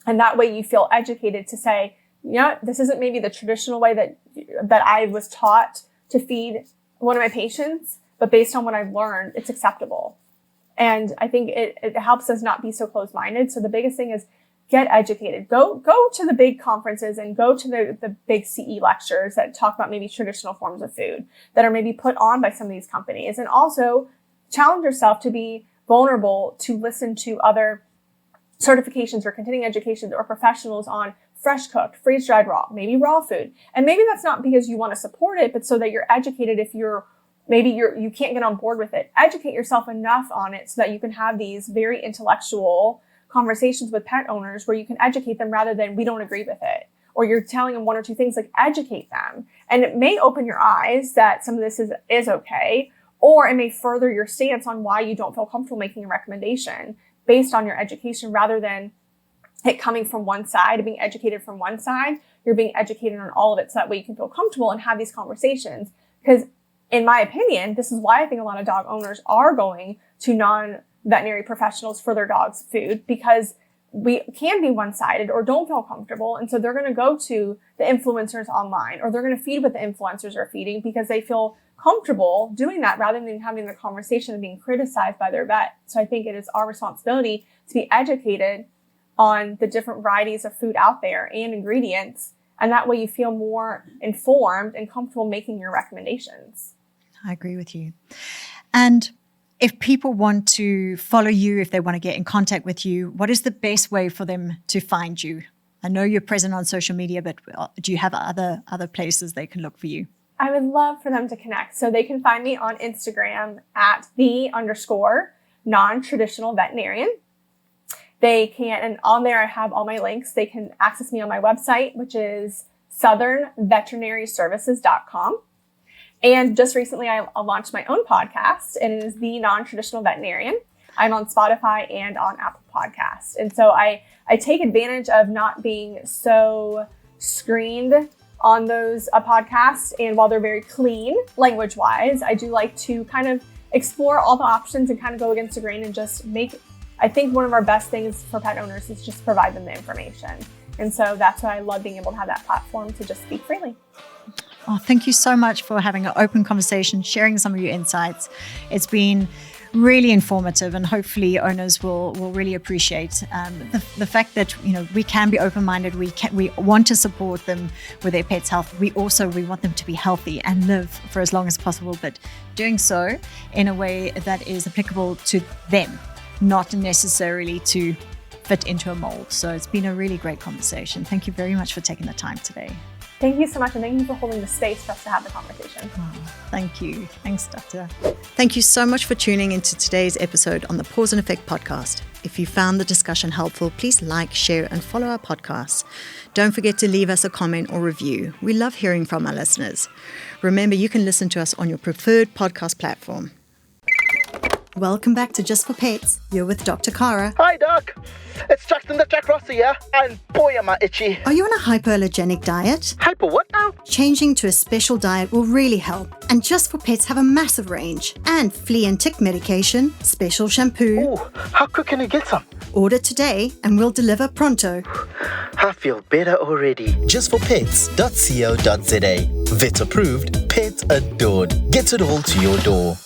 And that way you feel educated to say, this isn't maybe the traditional way that I was taught to feed one of my patients, but based on what I've learned, it's acceptable. And I think it helps us not be so closed-minded. So the biggest thing is get educated. Go to the big conferences and go to the big CE lectures that talk about maybe traditional forms of food that are maybe put on by some of these companies. And also challenge yourself to be vulnerable to listen to other certifications or continuing education or professionals on fresh cooked, freeze-dried raw, maybe raw food. And maybe that's not because you want to support it, but so that you're educated if you're maybe you can't get on board with it. Educate yourself enough on it so that you can have these very intellectual conversations with pet owners where you can educate them rather than we don't agree with it. Or you're telling them one or two things, like educate them. And it may open your eyes that some of this is okay, or it may further your stance on why you don't feel comfortable making a recommendation based on your education rather than it coming from one side, being educated from one side. You're being educated on all of it so that way you can feel comfortable and have these conversations. Because in my opinion, this is why I think a lot of dog owners are going to non-veterinary professionals for their dog's food, because we can be one-sided or don't feel comfortable. And so they're going to go to the influencers online, or they're going to feed what the influencers are feeding because they feel comfortable doing that rather than having the conversation and being criticized by their vet. So I think it is our responsibility to be educated on the different varieties of food out there and ingredients. And that way you feel more informed and comfortable making your recommendations. I agree with you. And if people want to follow you, if they want to get in contact with you, what is the best way for them to find you? I know you're present on social media, but do you have other places they can look for you? I would love for them to connect. So they can find me on Instagram at @the_non-traditional veterinarian. They can, and on there I have all my links. They can access me on my website, which is southernveterinaryservices.com. And just recently, I launched my own podcast, and it is The Non-Traditional Veterinarian. I'm on Spotify and on Apple Podcasts. And so I take advantage of not being so screened on those podcasts. And while they're very clean language-wise, I do like to kind of explore all the options and kind of go against the grain and just I think one of our best things for pet owners is just provide them the information. And so that's why I love being able to have that platform to just speak freely. Oh, thank you so much for having an open conversation, sharing some of your insights. It's been really informative, and hopefully owners will really appreciate the fact that we can be open-minded. We want to support them with their pets' health. We want them to be healthy and live for as long as possible, but doing so in a way that is applicable to them, not necessarily to fit into a mold. So it's been a really great conversation. Thank you very much for taking the time today. Thank you so much, and thank you for holding the space for us to have the conversation. Oh, thank you. Thanks, Doctor. Thank you so much for tuning into today's episode on the Paws Effect Podcast. If you found the discussion helpful, please like, share, and follow our podcasts. Don't forget to leave us a comment or review. We love hearing from our listeners. Remember, you can listen to us on your preferred podcast platform. Welcome back to Just for Pets. You're with Dr. Cara. Hi, Doc. It's Justin the Jack Rossi here, and boy am I itchy. Are you on a hypoallergenic diet? Hyper what now? Changing to a special diet will really help. And Just for Pets have a massive range. And flea and tick medication, special shampoo. Ooh, how quick can you get some? Order today and we'll deliver pronto. I feel better already. Justforpets.co.za. Vet approved, pet adored. Get it all to your door.